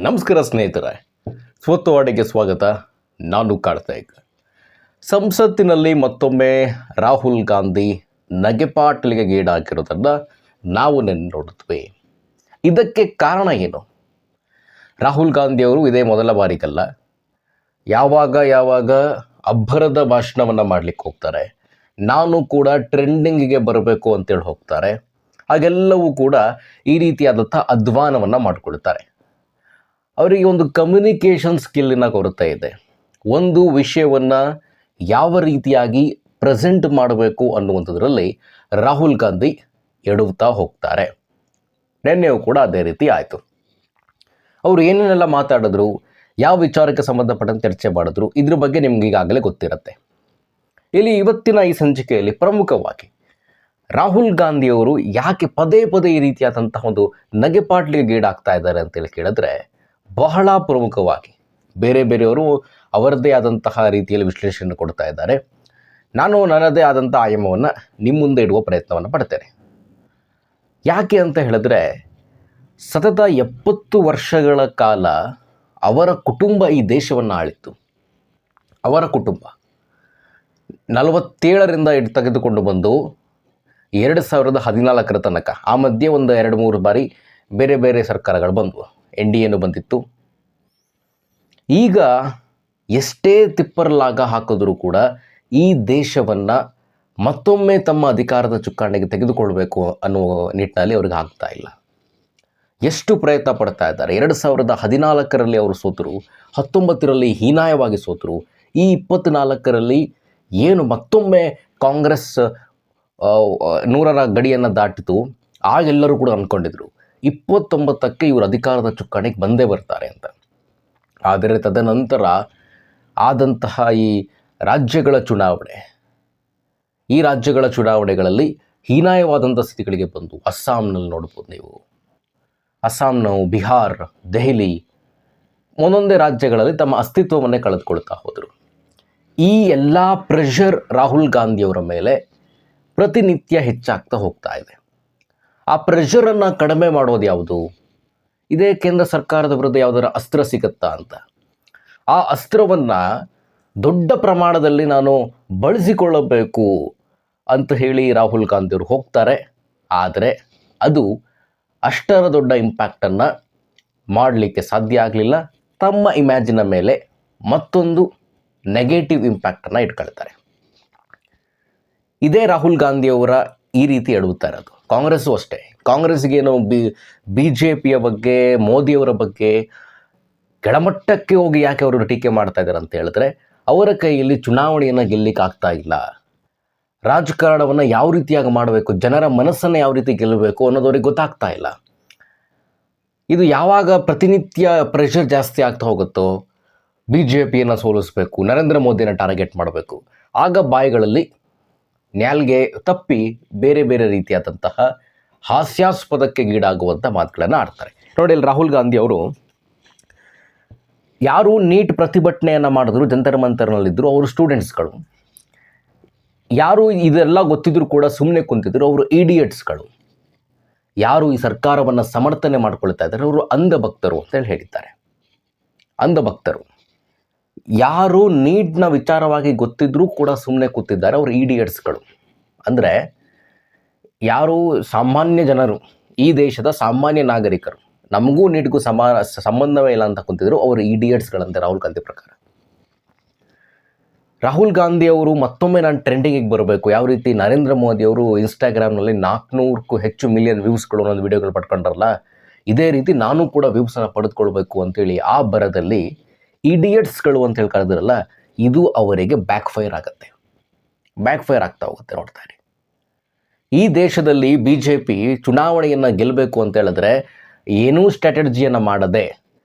ನಮಸ್ಕಾರ ಸ್ನೇಹಿತರೆ, ಸ್ವತ್ತುವಾಡಿಗೆ ಸ್ವಾಗತ. ನಾನು ಕಾರ್ತಿಕ್. ಸಂಸತ್ತಿನಲ್ಲಿ ಮತ್ತೊಮ್ಮೆ ರಾಹುಲ್ ಗಾಂಧಿ ನಗೆಪಾಟಲಿಗೆ ಗೀಡಾಕಿರೋದನ್ನು ನಾವು ನೋಡುತ್ತೇವೆ. ಇದಕ್ಕೆ ಕಾರಣ ಏನು? ರಾಹುಲ್ ಗಾಂಧಿಯವರು ಇದೇ ಮೊದಲ ಬಾರಿಗಲ್ಲ, ಯಾವಾಗ ಅಬ್ಬರದ ಭಾಷಣವನ್ನು ಮಾಡಲಿಕ್ಕೆ ಹೋಗ್ತಾರೆ, ನಾನು ಕೂಡ ಟ್ರೆಂಡಿಂಗಿಗೆ ಬರಬೇಕು ಅಂತೇಳಿ ಹೋಗ್ತಾರೆ, ಹಾಗೆಲ್ಲವೂ ಕೂಡ ಈ ರೀತಿಯಾದಂಥ ಅಧ್ವಾನವನ್ನು ಮಾಡಿಕೊಳ್ತಾರೆ. ಅವರಿಗೆ ಒಂದು ಕಮ್ಯುನಿಕೇಷನ್ ಸ್ಕಿಲ್ಲಿನ ಕೊರತೆ ಇದೆ. ಒಂದು ವಿಷಯವನ್ನು ಯಾವ ರೀತಿಯಾಗಿ ಪ್ರೆಸೆಂಟ್ ಮಾಡಬೇಕು ಅನ್ನುವಂಥದ್ರಲ್ಲಿ ರಾಹುಲ್ ಗಾಂಧಿ ಎಡುತ್ತಾ ಹೋಗ್ತಾರೆ. ನಿನ್ನೆಯೂ ಕೂಡ ಅದೇ ರೀತಿ ಆಯಿತು. ಅವರು ಏನೇನೆಲ್ಲ ಮಾತಾಡಿದ್ರು, ಯಾವ ವಿಚಾರಕ್ಕೆ ಸಂಬಂಧಪಟ್ಟಂತೆ ಚರ್ಚೆ ಮಾಡಿದ್ರು, ಇದ್ರ ಬಗ್ಗೆ ನಿಮ್ಗೆ ಈಗಾಗಲೇ ಗೊತ್ತಿರುತ್ತೆ. ಇಲ್ಲಿ ಇವತ್ತಿನ ಈ ಸಂಚಿಕೆಯಲ್ಲಿ ಪ್ರಮುಖವಾಗಿ ರಾಹುಲ್ ಗಾಂಧಿಯವರು ಯಾಕೆ ಪದೇ ಪದೇ ಈ ರೀತಿಯಾದಂತಹ ಒಂದು ನಗೆಪಾಟ್ಲಿಗೆ ಗೀಡಾಗ್ತಾ ಇದ್ದಾರೆ ಅಂತೇಳಿ ಕೇಳಿದ್ರೆ, ಬಹಳ ಪ್ರಮುಖವಾಗಿ ಬೇರೆಯವರು ಅವರದ್ದೇ ಆದಂತಹ ರೀತಿಯಲ್ಲಿ ವಿಶ್ಲೇಷಣೆ ಕೊಡ್ತಾ ಇದ್ದಾರೆ. ನಾನು ನನ್ನದೇ ಆದಂಥ ಆಯಾಮವನ್ನು ನಿಮ್ಮ ಮುಂದೆ ಇಡುವ ಪ್ರಯತ್ನವನ್ನು ಪಡ್ತೇನೆ. ಯಾಕೆ ಅಂತ ಹೇಳಿದ್ರೆ, ಸತತ 70 ವರ್ಷಗಳ ಕಾಲ ಅವರ ಕುಟುಂಬ ಈ ದೇಶವನ್ನು ಆಳಿತ್ತು. ಅವರ ಕುಟುಂಬ 47ರಿಂದ ತೆಗೆದುಕೊಂಡು ಬಂದು 2014 ತನಕ, ಆ ಮಧ್ಯೆ ಒಂದು 2-3 ಬಾರಿ ಬೇರೆ ಸರ್ಕಾರಗಳು ಬಂದವು. NDAನು ಬಂದಿತ್ತು. ಈಗ ಎಷ್ಟೇ ತಿಪ್ಪರ್ಲಾಗ ಹಾಕಿದ್ರೂ ಕೂಡ ಈ ದೇಶವನ್ನು ಮತ್ತೊಮ್ಮೆ ತಮ್ಮ ಅಧಿಕಾರದ ಚುಕ್ಕಾಣಿಗೆ ತೆಗೆದುಕೊಳ್ಬೇಕು ಅನ್ನುವ ನಿಟ್ಟಿನಲ್ಲಿ ಅವ್ರಿಗೆ ಆಗ್ತಾ ಇಲ್ಲ. ಎಷ್ಟು ಪ್ರಯತ್ನ ಪಡ್ತಾ ಇದ್ದಾರೆ. 2014ರಲ್ಲಿ ಅವರು ಸೋತರು, 19ರಲ್ಲಿ ಹೀನಾಯವಾಗಿ ಸೋತರು, ಈ 24ರಲ್ಲಿ ಏನು ಮತ್ತೊಮ್ಮೆ ಕಾಂಗ್ರೆಸ್ 100ರ ಗಡಿಯನ್ನು ದಾಟಿತು. ಆಗೆಲ್ಲರೂ ಕೂಡ ಅಂದ್ಕೊಂಡಿದ್ರು 29ಕ್ಕೆ ಇವರು ಅಧಿಕಾರದ ಚುಕ್ಕಾಣಿಗೆ ಬಂದೇ ಬರ್ತಾರೆ ಅಂತ. ಆದರೆ ತದನಂತರ ಆದಂತಹ ಈ ರಾಜ್ಯಗಳ ಚುನಾವಣೆಗಳಲ್ಲಿ ಹೀನಾಯವಾದಂಥ ಸ್ಥಿತಿಗಳಿಗೆ ಬಂದು, ಅಸ್ಸಾಂನಲ್ಲಿ ನೋಡ್ಬೋದು ನೀವು, ಬಿಹಾರ್, ದೆಹಲಿ, ಒಂದೊಂದೇ ರಾಜ್ಯಗಳಲ್ಲಿ ತಮ್ಮ ಅಸ್ತಿತ್ವವನ್ನೇ ಕಳೆದುಕೊಳ್ತಾ ಹೋದರು. ಈ ಎಲ್ಲ ಪ್ರೆಷರ್ ರಾಹುಲ್ ಗಾಂಧಿಯವರ ಮೇಲೆ ಪ್ರತಿನಿತ್ಯ ಹೆಚ್ಚಾಗ್ತಾ ಹೋಗ್ತಾ ಇದೆ. ಆ ಪ್ರೆಷರನ್ನು ಕಡಿಮೆ ಮಾಡೋದು ಯಾವುದು? ಇದೇ ಕೇಂದ್ರ ಸರ್ಕಾರದ ವಿರುದ್ಧ ಯಾವುದರ ಅಸ್ತ್ರ ಸಿಗುತ್ತಾ ಅಂತ. ಆ ಅಸ್ತ್ರವನ್ನು ದೊಡ್ಡ ಪ್ರಮಾಣದಲ್ಲಿ ನಾನು ಬಳಸಿಕೊಳ್ಳಬೇಕು ಅಂತ ಹೇಳಿ ರಾಹುಲ್ ಗಾಂಧಿಯವರು ಹೋಗ್ತಾರೆ. ಆದರೆ ಅದು ಅಷ್ಟರ ದೊಡ್ಡ ಇಂಪ್ಯಾಕ್ಟನ್ನು ಮಾಡಲಿಕ್ಕೆ ಸಾಧ್ಯ ಆಗಲಿಲ್ಲ. ತಮ್ಮ ಇಮ್ಯಾಜಿನ ಮೇಲೆ ಮತ್ತೊಂದು ನೆಗೆಟಿವ್ ಇಂಪ್ಯಾಕ್ಟನ್ನು ಇಟ್ಕೊಳ್ತಾರೆ. ಇದೇ ರಾಹುಲ್ ಗಾಂಧಿಯವರ ಈ ರೀತಿ ಎಡುತ್ತಾ ಇರೋದು. ಕಾಂಗ್ರೆಸ್ಸು ಅಷ್ಟೇ. ಕಾಂಗ್ರೆಸ್ಗೇನು BJPಯ ಬಗ್ಗೆ, ಮೋದಿಯವರ ಬಗ್ಗೆ ಕೆಳಮಟ್ಟಕ್ಕೆ ಹೋಗಿ ಯಾಕೆ ಅವರು ಟೀಕೆ ಮಾಡ್ತಾ ಇದ್ದಾರೆ ಅಂತ ಹೇಳಿದ್ರೆ, ಅವರ ಕೈಯಲ್ಲಿ ಚುನಾವಣೆಯನ್ನು ಗೆಲ್ಲಲಿಕ್ಕೆ ಆಗ್ತಾ ಇಲ್ಲ. ರಾಜಕಾರಣವನ್ನು ಯಾವ ರೀತಿಯಾಗಿ ಮಾಡಬೇಕು, ಜನರ ಮನಸ್ಸನ್ನು ಯಾವ ರೀತಿ ಗೆಲ್ಲಬೇಕು ಅನ್ನೋದವ್ರಿಗೆ ಗೊತ್ತಾಗ್ತಾ ಇಲ್ಲ. ಇದು ಯಾವಾಗ ಪ್ರತಿನಿತ್ಯ ಪ್ರೆಷರ್ ಜಾಸ್ತಿ ಆಗ್ತಾ ಹೋಗುತ್ತೋ, BJPಯನ್ನು ಸೋಲಿಸಬೇಕು, ನರೇಂದ್ರ ಮೋದಿನ ಟಾರ್ಗೆಟ್ ಮಾಡಬೇಕು, ಆಗ ಬಾಯಿಗಳಲ್ಲಿ ನ್ಯಾಲ್ಗೆ ತಪ್ಪಿ ಬೇರೆ ರೀತಿಯಾದಂತಹ ಹಾಸ್ಯಾಸ್ಪದಕ್ಕೆ ಗೀಡಾಗುವಂಥ ಮಾತುಗಳನ್ನು ಆಡ್ತಾರೆ. ನೋಡಿ, ಇಲ್ಲಿ ರಾಹುಲ್ ಗಾಂಧಿ ಅವರು ಯಾರು ನೀಟ್ ಪ್ರತಿಭಟನೆಯನ್ನು ಮಾಡಿದ್ರು, ಜಂತರ್ ಮಂತರ್ನಲ್ಲಿದ್ದರು, ಅವರು ಸ್ಟೂಡೆಂಟ್ಸ್ಗಳು. ಯಾರು ಇದೆಲ್ಲ ಗೊತ್ತಿದ್ರು ಕೂಡ ಸುಮ್ಮನೆ ಕುಂತಿದ್ರು, ಅವರು ಇಡಿಯಟ್ಸ್ಗಳು. ಯಾರು ಈ ಸರ್ಕಾರವನ್ನು ಸಮರ್ಥನೆ ಮಾಡ್ಕೊಳ್ತಾ ಇದ್ದಾರೆ, ಅವರು ಅಂಧಭಕ್ತರು ಅಂತೇಳಿ ಹೇಳಿದ್ದಾರೆ. ಅಂಧಭಕ್ತರು. ಯಾರು ನೀಟ್ನ ವಿಚಾರವಾಗಿ ಗೊತ್ತಿದ್ರೂ ಕೂಡ ಸುಮ್ಮನೆ ಕೂತಿದ್ದಾರೆ, ಅವರು ಇಡಿಯಟ್ಸ್ಗಳು. ಅಂದರೆ ಯಾರು ಸಾಮಾನ್ಯ ಜನರು, ಈ ದೇಶದ ಸಾಮಾನ್ಯ ನಾಗರಿಕರು, ನಮಗೂ ನೀಟ್ಗೂ ಸಂಬಂಧವೇ ಇಲ್ಲ ಅಂತ ಕುಂತಿದ್ರು, ಅವರು ಇಡಿಯಟ್ಸ್ಗಳಂತೆ ರಾಹುಲ್ ಗಾಂಧಿ ಪ್ರಕಾರ. ರಾಹುಲ್ ಗಾಂಧಿಯವರು ಮತ್ತೊಮ್ಮೆ ನಾನು ಟ್ರೆಂಡಿಂಗಿಗೆ ಬರಬೇಕು, ಯಾವ ರೀತಿ ನರೇಂದ್ರ ಮೋದಿಯವರು ಇನ್ಸ್ಟಾಗ್ರಾಮ್ನಲ್ಲಿ 400ಕ್ಕೂ ಹೆಚ್ಚು ಮಿಲಿಯನ್ ವ್ಯೂಸ್ಗಳು ಅನ್ನೋದು ವಿಡಿಯೋಗಳು ಪಡ್ಕೊಂಡ್ರಲ್ಲ, ಇದೇ ರೀತಿ ನಾನು ಕೂಡ ವ್ಯೂಸನ್ನು ಪಡೆದುಕೊಳ್ಬೇಕು ಅಂತೇಳಿ ಆ ಬರದಲ್ಲಿ ಇಡಿಯಟ್ಸ್ಗಳು ಅಂತ ಹೇಳಿ ಕರೆದಿರಲ್ಲ, ಇದು ಅವರಿಗೆ ಬ್ಯಾಕ್ಫೈರ್ ಆಗ್ತಾ ಹೋಗುತ್ತೆ. ನೋಡ್ತಾರೆ, ಈ ದೇಶದಲ್ಲಿ BJP ಚುನಾವಣೆಯನ್ನು ಗೆಲ್ಲಬೇಕು ಅಂತ ಹೇಳಿದ್ರೆ ಏನೂ ಸ್ಟ್ರಾಟಜಿಯನ್ನು ಮಾಡದೆ,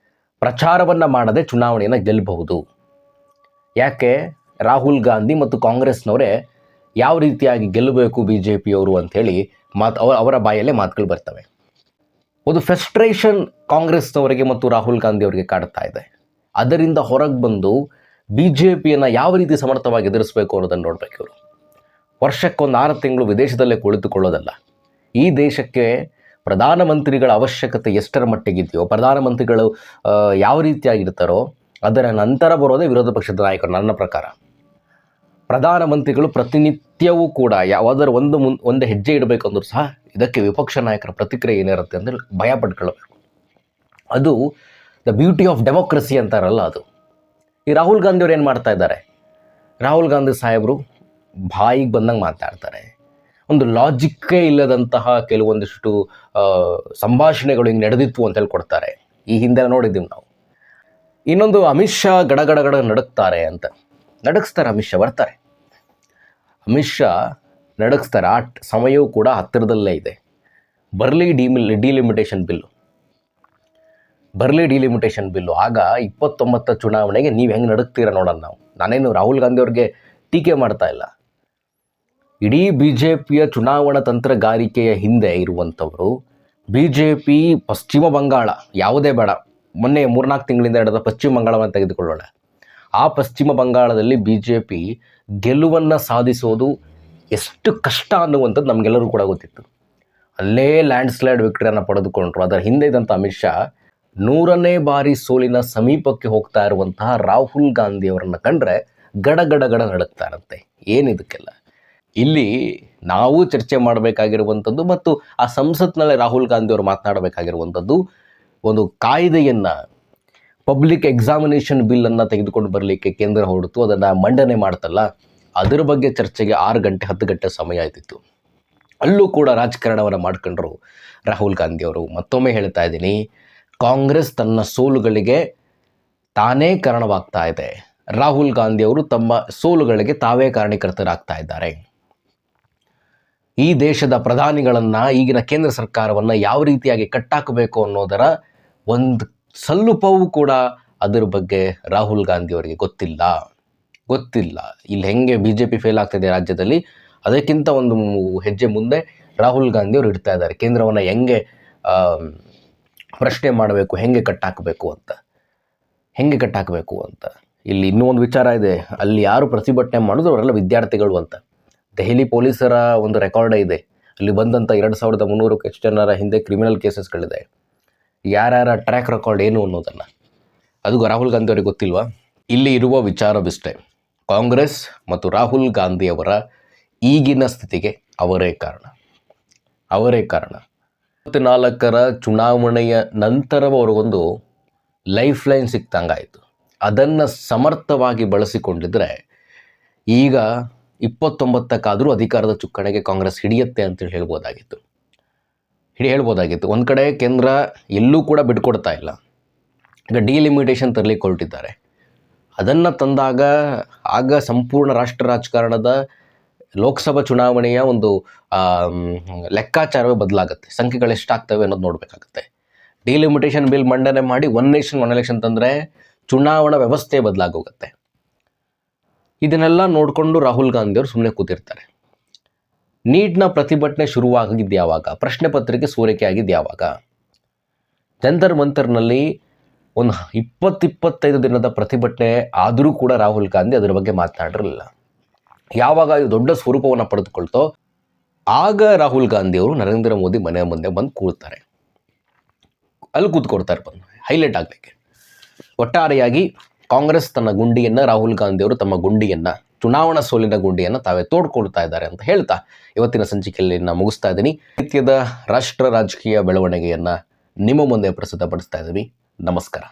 ಪ್ರಚಾರವನ್ನು ಮಾಡದೆ ಚುನಾವಣೆಯನ್ನು ಗೆಲ್ಲಬಹುದು. ಯಾಕೆ? ರಾಹುಲ್ ಗಾಂಧಿ ಮತ್ತು ಕಾಂಗ್ರೆಸ್ನವರೇ ಯಾವ ರೀತಿಯಾಗಿ ಗೆಲ್ಲಬೇಕು BJPಯವರು ಅಂಥೇಳಿ ಅವರ ಬಾಯಲ್ಲೇ ಮಾತುಗಳು ಬರ್ತವೆ. ಒಂದು ಫ್ರಸ್ಟ್ರೇಷನ್ ಕಾಂಗ್ರೆಸ್ನವರಿಗೆ ಮತ್ತು ರಾಹುಲ್ ಗಾಂಧಿ ಅವರಿಗೆ ಕಾಡ್ತಾ ಇದೆ. ಅದರಿಂದ ಹೊರಗೆ ಬಂದು BJPಯನ್ನು ಯಾವ ರೀತಿ ಸಮರ್ಥವಾಗಿ ಎದುರಿಸಬೇಕು ಅನ್ನೋದನ್ನು ನೋಡಬೇಕು. ಇವರು ವರ್ಷಕ್ಕೊಂದು 6 ತಿಂಗಳು ವಿದೇಶದಲ್ಲೇ ಕುಳಿತುಕೊಳ್ಳೋದಲ್ಲ, ಈ ದೇಶಕ್ಕೆ ಪ್ರಧಾನಮಂತ್ರಿಗಳ ಅವಶ್ಯಕತೆ ಎಷ್ಟರ ಮಟ್ಟಿಗಿದೆಯೋ, ಪ್ರಧಾನಮಂತ್ರಿಗಳು ಯಾವ ರೀತಿಯಾಗಿರ್ತಾರೋ ಅದರ ನಂತರ ಬರೋದೇ ವಿರೋಧ ಪಕ್ಷದ ನಾಯಕರು. ನನ್ನ ಪ್ರಕಾರ ಪ್ರಧಾನಮಂತ್ರಿಗಳು ಪ್ರತಿನಿತ್ಯವೂ ಕೂಡ ಯಾವುದರ ಒಂದು ಹೆಜ್ಜೆ ಇಡಬೇಕಂದ್ರೂ ಸಹ ಇದಕ್ಕೆ ವಿಪಕ್ಷ ನಾಯಕರ ಪ್ರತಿಕ್ರಿಯೆ ಏನಿರುತ್ತೆ ಅಂದರೆ ಭಯ ಪಡ್ಕೊಳ್ಬೇಕು. ಅದು ದ ಬ್ಯೂಟಿ ಆಫ್ ಡೆಮೋಕ್ರಸಿ ಅಂತಾರಲ್ಲ ಅದು. ಈ ರಾಹುಲ್ ಗಾಂಧಿ ಅವ್ರು ಏನು ಮಾಡ್ತಾ ಇದ್ದಾರೆ? ರಾಹುಲ್ ಗಾಂಧಿ ಸಾಹೇಬರು ಬಾಯಿಗೆ ಬಂದಂಗೆ ಮಾತಾಡ್ತಾರೆ. ಒಂದು ಲಾಜಿಕ್ಕೇ ಇಲ್ಲದಂತಹ ಕೆಲವೊಂದಿಷ್ಟು ಸಂಭಾಷಣೆಗಳು ಹಿಂಗೆ ನಡೆದಿತ್ತು ಅಂತ ಹೇಳ್ಕೊಡ್ತಾರೆ. ಈ ಹಿಂದೆ ನೋಡಿದ್ದೀವಿ ನಾವು. ಇನ್ನೊಂದು ಅಮಿತ್ ಶಾ ಗಡಗಡಗಡ ನಡುಕ್ತಾರೆ ಅಂತ. ನಡಗಿಸ್ತಾರೆ, ಅಮಿತ್ ಶಾ ಬರ್ತಾರೆ, ಅಮಿತ್ ಶಾ ನಡಗಿಸ್ತಾರೆ. ಆ ಸಮಯವೂ ಕೂಡ ಹತ್ತಿರದಲ್ಲೇ ಇದೆ. ಬರಲಿ ಡಿಲಿಮಿಟೇಷನ್ ಬಿಲ್ಲು. ಆಗ 29 ಚುನಾವಣೆಗೆ ನೀವು ಹೆಂಗೆ ನಡುಕ್ತೀರ ನೋಡೋಣ ನಾವು. ನಾನೇನು ರಾಹುಲ್ ಗಾಂಧಿ ಅವ್ರಿಗೆ ಟೀಕೆ ಮಾಡ್ತಾ ಇಲ್ಲ. ಇಡೀ ಬಿ ಜೆ ಪಿಯ ಚುನಾವಣಾ ತಂತ್ರಗಾರಿಕೆಯ ಹಿಂದೆ ಇರುವಂಥವರು BJP ಪಶ್ಚಿಮ ಬಂಗಾಳ, ಯಾವುದೇ ಬೇಡ, ಮೊನ್ನೆ 3-4 ತಿಂಗಳಿಂದ ನಡೆದ ಪಶ್ಚಿಮ ಬಂಗಾಳವನ್ನು ತೆಗೆದುಕೊಳ್ಳೋಣ. ಆ ಪಶ್ಚಿಮ ಬಂಗಾಳದಲ್ಲಿ BJP ಗೆಲುವನ್ನು ಸಾಧಿಸೋದು ಎಷ್ಟು ಕಷ್ಟ ಅನ್ನುವಂಥದ್ದು ನಮಗೆಲ್ಲರೂ ಕೂಡ ಗೊತ್ತಿತ್ತು. ಅಲ್ಲೇ ಲ್ಯಾಂಡ್ಸ್ಲೈಡ್ ವಿಕ್ಟರಿಯನ್ನು ಪಡೆದುಕೊಂಡ್ರು. ಅದರ ಹಿಂದೆ ಇದ್ದಂಥ ಅಮಿತ್ ಶಾ 100ನೇ ಬಾರಿ ಸೋಲಿನ ಸಮೀಪಕ್ಕೆ ಹೋಗ್ತಾ ಇರುವಂತಹ ರಾಹುಲ್ ಗಾಂಧಿ ಅವರನ್ನು ಕಂಡ್ರೆ ಗಡ ನಡುಕ್ತಾರಂತೆ. ಏನಿದಕ್ಕೆಲ್ಲ ಇಲ್ಲಿ ನಾವು ಚರ್ಚೆ ಮಾಡಬೇಕಾಗಿರುವಂಥದ್ದು ಮತ್ತು ಆ ಸಂಸತ್ನಲ್ಲಿ ರಾಹುಲ್ ಗಾಂಧಿ ಅವರು ಮಾತನಾಡಬೇಕಾಗಿರುವಂಥದ್ದು, ಒಂದು ಕಾಯ್ದೆಯನ್ನು, ಪಬ್ಲಿಕ್ ಎಕ್ಸಾಮಿನೇಷನ್ ಬಿಲ್ಲನ್ನು ತೆಗೆದುಕೊಂಡು ಬರಲಿಕ್ಕೆ ಕೇಂದ್ರ ಹೊರಡಿತು, ಅದನ್ನು ಮಂಡನೆ ಮಾಡ್ತಲ್ಲ, ಅದರ ಬಗ್ಗೆ ಚರ್ಚೆಗೆ 6 ಗಂಟೆ 10 ಗಂಟೆ ಸಮಯ ಆಯ್ತಿತ್ತು. ಅಲ್ಲೂ ಕೂಡ ರಾಜಕಾರಣವನ್ನು ಮಾಡ್ಕೊಂಡ್ರು ರಾಹುಲ್ ಗಾಂಧಿ ಅವರು. ಮತ್ತೊಮ್ಮೆ ಹೇಳ್ತಾ ಇದ್ದೀನಿ, ಕಾಂಗ್ರೆಸ್ ತನ್ನ ಸೋಲುಗಳಿಗೆ ತಾನೇ ಕಾರಣವಾಗ್ತಾ ಇದೆ. ರಾಹುಲ್ ಗಾಂಧಿ ಅವರು ತಮ್ಮ ಸೋಲುಗಳಿಗೆ ತಾವೇ ಕಾರಣೀಕರ್ತರಾಗ್ತಾ ಇದ್ದಾರೆ. ಈ ದೇಶದ ಪ್ರಧಾನಿಗಳನ್ನು, ಈಗಿನ ಕೇಂದ್ರ ಸರ್ಕಾರವನ್ನು ಯಾವ ರೀತಿಯಾಗಿ ಕಟ್ಟಾಕಬೇಕು ಅನ್ನೋದರ ಒಂದು ಸ್ವಲ್ಪವೂ ಕೂಡ ಅದರ ಬಗ್ಗೆ ರಾಹುಲ್ ಗಾಂಧಿ ಅವರಿಗೆ ಗೊತ್ತಿಲ್ಲ. ಇಲ್ಲಿ ಹೆಂಗೆ BJP ಫೇಲ್ ಆಗ್ತಾಯಿದೆ ರಾಜ್ಯದಲ್ಲಿ, ಅದಕ್ಕಿಂತ ಒಂದು ಹೆಜ್ಜೆ ಮುಂದೆ ರಾಹುಲ್ ಗಾಂಧಿ ಅವರು ಇಡ್ತಾ ಇದ್ದಾರೆ. ಕೇಂದ್ರವನ್ನು ಹೆಂಗೆ ಪ್ರಶ್ನೆ ಮಾಡಬೇಕು, ಹೆಂಗೆ ಕಟ್ಟಾಕಬೇಕು ಅಂತ. ಇಲ್ಲಿ ಇನ್ನೂ ಒಂದು ವಿಚಾರ ಇದೆ. ಅಲ್ಲಿ ಯಾರು ಪ್ರತಿಭಟನೆ ಮಾಡಿದ್ರು ಅವರೆಲ್ಲ ವಿದ್ಯಾರ್ಥಿಗಳು ಅಂತ. ದೆಹಲಿ ಪೊಲೀಸರ ಒಂದು ರೆಕಾರ್ಡೇ ಇದೆ. ಅಲ್ಲಿ ಬಂದಂಥ 2300 ಎಷ್ಟು ಜನರ ಹಿಂದೆ ಕ್ರಿಮಿನಲ್ ಕೇಸಸ್ಗಳಿದೆ. ಯಾರ್ಯಾರ ಟ್ರ್ಯಾಕ್ ರೆಕಾರ್ಡ್ ಏನು ಅನ್ನೋದನ್ನು ಅದು ರಾಹುಲ್ ಗಾಂಧಿ ಅವರಿಗೆ ಗೊತ್ತಿಲ್ವಾ? ಇಲ್ಲಿ ಇರುವ ವಿಚಾರವಿಷ್ಟೇ, ಕಾಂಗ್ರೆಸ್ ಮತ್ತು ರಾಹುಲ್ ಗಾಂಧಿ ಅವರ ಈಗಿನ ಸ್ಥಿತಿಗೆ ಅವರೇ ಕಾರಣ. 24ರ ಚುನಾವಣೆಯ ನಂತರ ಅವ್ರಿಗೊಂದು ಲೈಫ್ ಲೈನ್ ಸಿಕ್ತಂಗಾಯಿತು. ಅದನ್ನು ಸಮರ್ಥವಾಗಿ ಬಳಸಿಕೊಂಡಿದ್ರೆ ಈಗ 29ಕ್ಕಾದರೂ ಅಧಿಕಾರದ ಚುಕ್ಕಾಣಿಗೆ ಕಾಂಗ್ರೆಸ್ ಹಿಡಿಯುತ್ತೆ ಅಂತೇಳಿ ಹೇಳ್ಬೋದಾಗಿತ್ತು. ಒಂದು ಕಡೆ ಕೇಂದ್ರ ಎಲ್ಲೂ ಕೂಡ ಬಿಟ್ಕೊಡ್ತಾ ಇಲ್ಲ. ಈಗ ಡಿಲಿಮಿಟೇಷನ್ ತರಲಿಕ್ಕೆ ಹೊರಟಿದ್ದಾರೆ. ಅದನ್ನು ತಂದಾಗ ಆಗ ಸಂಪೂರ್ಣ ರಾಷ್ಟ್ರ ರಾಜಕಾರಣದ ಲೋಕಸಭಾ ಚುನಾವಣೆಯ ಒಂದು ಲೆಕ್ಕಾಚಾರವೇ ಬದಲಾಗುತ್ತೆ. ಸಂಖ್ಯೆಗಳು ಎಷ್ಟಾಗ್ತವೆ ಅನ್ನೋದು ನೋಡಬೇಕಾಗುತ್ತೆ. ಡಿಲಿಮಿಟೇಷನ್ ಬಿಲ್ ಮಂಡನೆ ಮಾಡಿ 1 ನೇಷನ್ 1 ಎಲೆಕ್ಷನ್ ತಂದರೆ ಚುನಾವಣಾ ವ್ಯವಸ್ಥೆ ಬದಲಾಗೋಗುತ್ತೆ. ಇದನ್ನೆಲ್ಲ ನೋಡಿಕೊಂಡು ರಾಹುಲ್ ಗಾಂಧಿ ಅವರು ಸುಮ್ಮನೆ ಕೂತಿರ್ತಾರೆ. ನೀಟ್ನ ಪ್ರತಿಭಟನೆ ಶುರುವಾಗಿದ್ದು ಯಾವಾಗ? ಪ್ರಶ್ನೆ ಪತ್ರಿಕೆ ಸೋರಿಕೆ ಆಗಿದ್ದು ಯಾವಾಗ? ಜಂತರ್ ಮಂತರ್ನಲ್ಲಿ ಒಂದು 20-25 ದಿನದ ಪ್ರತಿಭಟನೆ ಆದರೂ ಕೂಡ ರಾಹುಲ್ ಗಾಂಧಿ ಅದರ ಬಗ್ಗೆ ಮಾತನಾಡಿರಲಿಲ್ಲ. ಯಾವಾಗ ಇದು ದೊಡ್ಡ ಸ್ವರೂಪವನ್ನು ಪಡೆದುಕೊಳ್ತೋ ಆಗ ರಾಹುಲ್ ಗಾಂಧಿ ಅವರು ನರೇಂದ್ರ ಮೋದಿ ಮನೆ ಮುಂದೆ ಬಂದು ಕೂರ್ತಾರೆ. ಅಲ್ಲಿ ಕೂತ್ಕೊಡ್ತಾರೆ, ಬಂದು ಹೈಲೈಟ್ ಆಗಲಿಕ್ಕೆ. ಒಟ್ಟಾರೆಯಾಗಿ ಕಾಂಗ್ರೆಸ್ ತನ್ನ ಗುಂಡಿಯನ್ನು, ರಾಹುಲ್ ಗಾಂಧಿ ಅವರು ತಮ್ಮ ಗುಂಡಿಯನ್ನು, ಚುನಾವಣಾ ಸೋಲಿನ ಗುಂಡಿಯನ್ನು ತಾವೇ ತೋಡ್ಕೊಳ್ತಾ ಇದ್ದಾರೆ ಅಂತ ಹೇಳ್ತಾ ಇವತ್ತಿನ ಸಂಚಿಕೆಯಲ್ಲಿ ನಾನು ಮುಗಿಸ್ತಾ ಇದ್ದೀನಿ. ನಿತ್ಯದ ರಾಷ್ಟ್ರ ರಾಜಕೀಯ ಬೆಳವಣಿಗೆಯನ್ನು ನಿಮ್ಮ ಮುಂದೆ ಪ್ರಸ್ತುತಪಡಿಸ್ತಾ ಇದ್ದೀವಿ. ನಮಸ್ಕಾರ.